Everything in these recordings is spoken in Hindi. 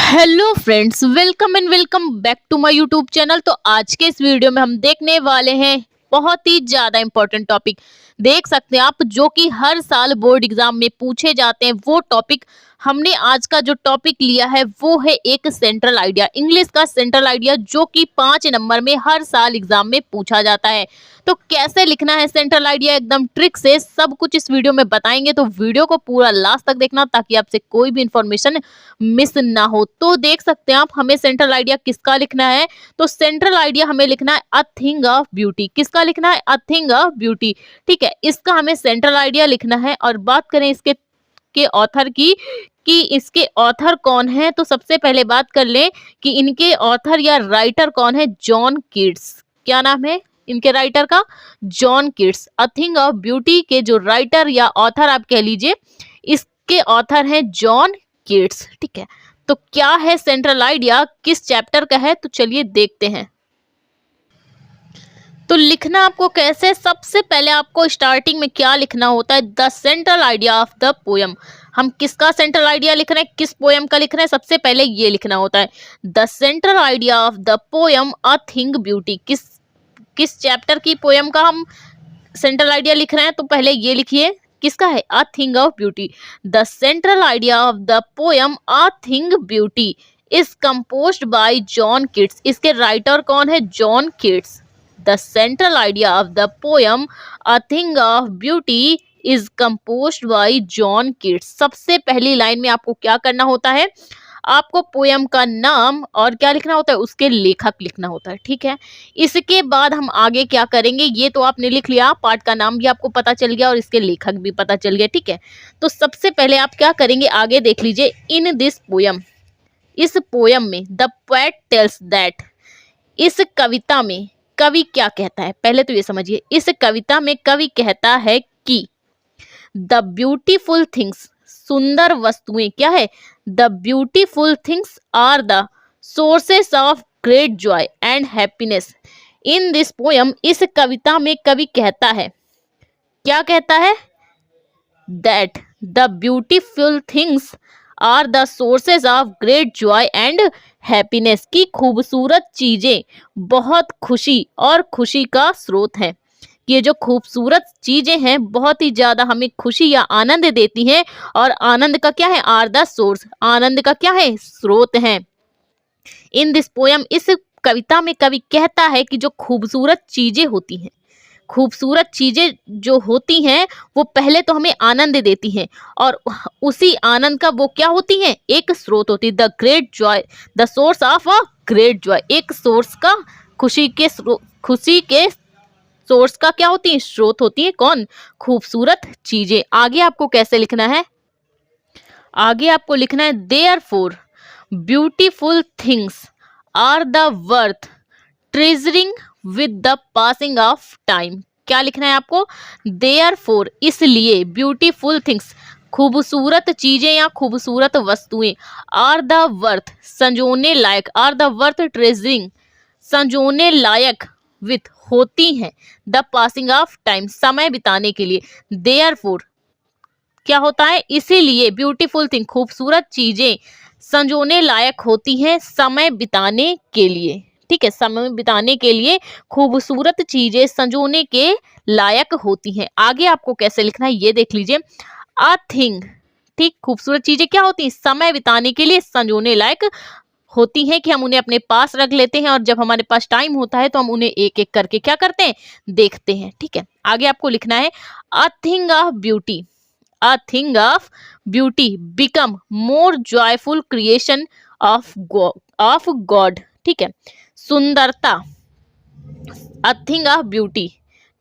Hello friends, welcome and welcome back to my YouTube channel. तो आज के इस वीडियो में हम देखने वाले हैं बहुत ही ज्यादा इंपॉर्टेंट टॉपिक। देख सकते हैं आप, जो कि हर साल बोर्ड एग्जाम में पूछे जाते हैं वो टॉपिक। हमने आज का जो टॉपिक लिया है वो है एक सेंट्रल आइडिया, इंग्लिश का सेंट्रल आइडिया, जो कि 5 नंबर में हर साल एग्जाम में पूछा जाता है। तो कैसे लिखना है सेंट्रल आइडिया, एकदम ट्रिक से सब कुछ इस वीडियो में बताएंगे। तो वीडियो को पूरा लास्ट तक देखना ताकि आपसे कोई भी इंफॉर्मेशन मिस ना हो। तो देख सकते हैं आप, हमें सेंट्रल आइडिया किसका लिखना है। तो सेंट्रल आइडिया हमें लिखना है अ थिंग ऑफ ब्यूटी। किसका लिखना है? A thing of beauty. ठीक है, इसका हमें सेंट्रल आइडिया लिखना है। और बात करें इसके ऑथर की कि इसके ऑथर कौन है, तो सबसे पहले बात कर लें कि इनके ऑथर या राइटर कौन है। John Keats. क्या नाम है इनके राइटर का? John Keats. A thing of beauty के जो राइटर या ऑथर आप कह लीजिए, इसके ऑथर हैं जॉन कीट्स। ठीक है, तो क्या है सेंट्रल आइडिया, किस चैप्टर का है, तो चलिए देखते हैं। तो लिखना आपको कैसे, सबसे पहले आपको स्टार्टिंग में क्या लिखना होता है? The central idea of the poem. हम किसका सेंट्रल आइडिया लिख रहे हैं, किस पोयम का लिख रहे हैं, सबसे पहले ये लिखना होता है the central idea of the poem a thing beauty. किस चैप्टर की पोयम का हम सेंट्रल आइडिया लिख रहे हैं, तो पहले ये लिखिए किसका है? A thing of beauty. The central idea of the poem a thing beauty is composed bye John Keats. इसके राइटर कौन है? John Keats. The central idea of the poem a thing of beauty is composed bye John Keats. सबसे पहली लाइन में आपको क्या करना होता है? आपको पोयम का नाम और क्या लिखना होता है? उसके लेखक लिखना होता है। ठीक है, इसके बाद हम आगे क्या करेंगे, ये तो आपने लिख लिया, पाठ का नाम भी आपको पता चल गया और इसके लेखक भी पता चल गया। ठीक है, तो सबसे पहले आप क्या करेंगे, आगे देख लीजिए। इन दिस पोयम, इस पोयम में द पोएट टेल्स दैट, इस कविता में कवि क्या कहता है, पहले तो ये समझिए। इस कविता में कवि कहता है कि द ब्यूटीफुल थिंग्स, सुंदर वस्तुएं क्या है? The beautiful things are the sources of great joy and happiness in this poem. इस कविता में कवि कहता है, क्या कहता है? That the beautiful things are the sources of great joy and happiness, की खूबसूरत चीजें बहुत खुशी और खुशी का स्रोत है। ये जो खूबसूरत चीजें हैं बहुत ही ज्यादा हमें खुशी या आनंद देती हैं, और आनंद का क्या है? आर द सोर्स, आनंद का क्या है? स्रोत है। इन दिस पोयम, इस कविता में कवि कहता है कि जो खूबसूरत चीजें होती हैं, खूबसूरत चीजें जो होती हैं वो पहले तो हमें आनंद देती हैं, और उसी आनंद का वो क्या होती हैं? एक स्रोत होती है। The great Joy, the source of a great Joy, एक सोर्स का, खुशी के सोर्स का क्या होती है? स्रोत होती है। कौन? खूबसूरत चीजें। आगे आपको कैसे लिखना है? आगे आपको लिखना है therefore beautiful things are the worth treasuring with the passing of time. क्या लिखना है आपको? देयरफॉर, इसलिए, ब्यूटीफुल थिंग्स, खूबसूरत चीजें या खूबसूरत वस्तुएं, आर द वर्थ, संजोने लायक, आर द वर्थ ट्रेजरिंग, संजोने लायक, विथ, होती हैं, द पासिंग ऑफ टाइम, समय बिताने के लिए। देयरफॉर क्या होता है? इसीलिए, ब्यूटीफुल थिंग, खूबसूरत चीजें संजोने लायक होती हैं समय बिताने के लिए। ठीक है, समय बिताने के लिए खूबसूरत चीजें संजोने के लायक होती हैं। आगे आपको कैसे लिखना है ये देख लीजिए। अ थिंग, ठीक, खूबसूरत चीजें क्या होती हैं? समय बिताने के लिए संजोने लायक होती हैं, कि हम उन्हें अपने पास रख लेते हैं और जब हमारे पास टाइम होता है तो हम उन्हें एक एक करके क्या करते हैं? देखते हैं। ठीक है, आगे आपको लिखना है a thing of beauty, a thing of beauty become more joyful creation of God. ठीक है, सुंदरता, अ थिंग ऑफ ब्यूटी,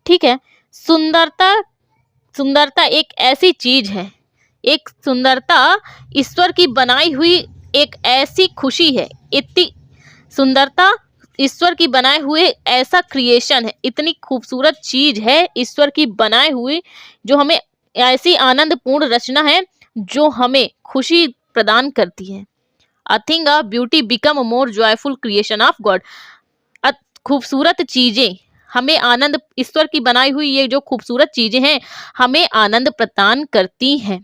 ठीक है, सुंदरता, सुंदरता एक ऐसी चीज है, एक सुंदरता ईश्वर की बनाई हुई एक ऐसी खुशी है, इतनी सुंदरता ईश्वर की बनाए हुए ऐसा क्रिएशन है, इतनी खूबसूरत चीज है ईश्वर की बनाए हुई, जो हमें ऐसी आनंदपूर्ण रचना है जो हमें खुशी प्रदान करती है। A thing of beauty become more joyful creation of God. खूबसूरत चीजें हमें आनंद, ईश्वर की बनाई हुई ये जो खूबसूरत चीजें हैं हमें आनंद प्रदान करती हैं।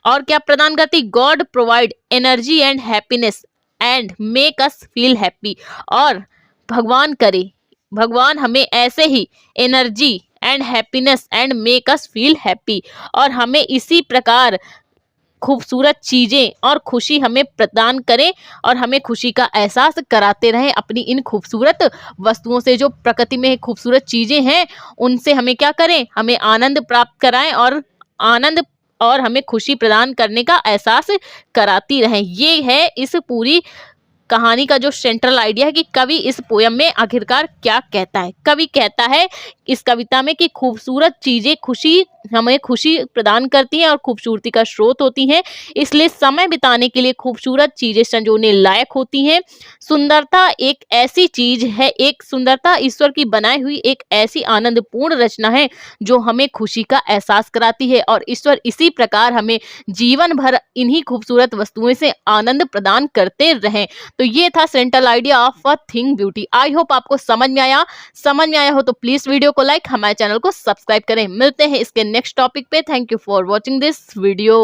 और क्या प्रदान करती, God provide energy and happiness and make us feel happy. और भगवान करे, भगवान हमें ऐसे ही energy and happiness and make us feel happy, और हमें इसी प्रकार खूबसूरत चीजें और खुशी हमें प्रदान करें, और हमें खुशी का एहसास कराते रहें अपनी इन खूबसूरत वस्तुओं से। जो प्रकृति में खूबसूरत चीजें हैं उनसे हमें क्या करें, हमें आनंद प्राप्त कराएं, और आनंद और हमें खुशी प्रदान करने का एहसास कराती रहें। ये है इस पूरी कहानी का जो सेंट्रल आइडिया है कि कवि इस पोयम में आखिरकार क्या कहता है। कवि कहता है इस कविता में कि खूबसूरत चीजें खुशी, हमें खुशी प्रदान करती हैं और खूबसूरती का स्रोत होती हैं, इसलिए समय बिताने के लिए खूबसूरत चीजें संजोने लायक होती हैं। सुंदरता एक ऐसी चीज है, एक सुंदरता ईश्वर की बनाई हुई एक ऐसी आनंदपूर्ण रचना है जो हमें खुशी का एहसास कराती है, और ईश्वर इसी प्रकार हमें जीवन भर इन्हीं खूबसूरत वस्तुओं से आनंद प्रदान करते रहें। तो ये था central idea of a thing beauty. I hope आपको समझ में आया हो तो प्लीज वीडियो को लाइक, हमारे चैनल को सब्सक्राइब करें। मिलते हैं इसके नेक्स्ट टॉपिक पे। Thank you for watching this video.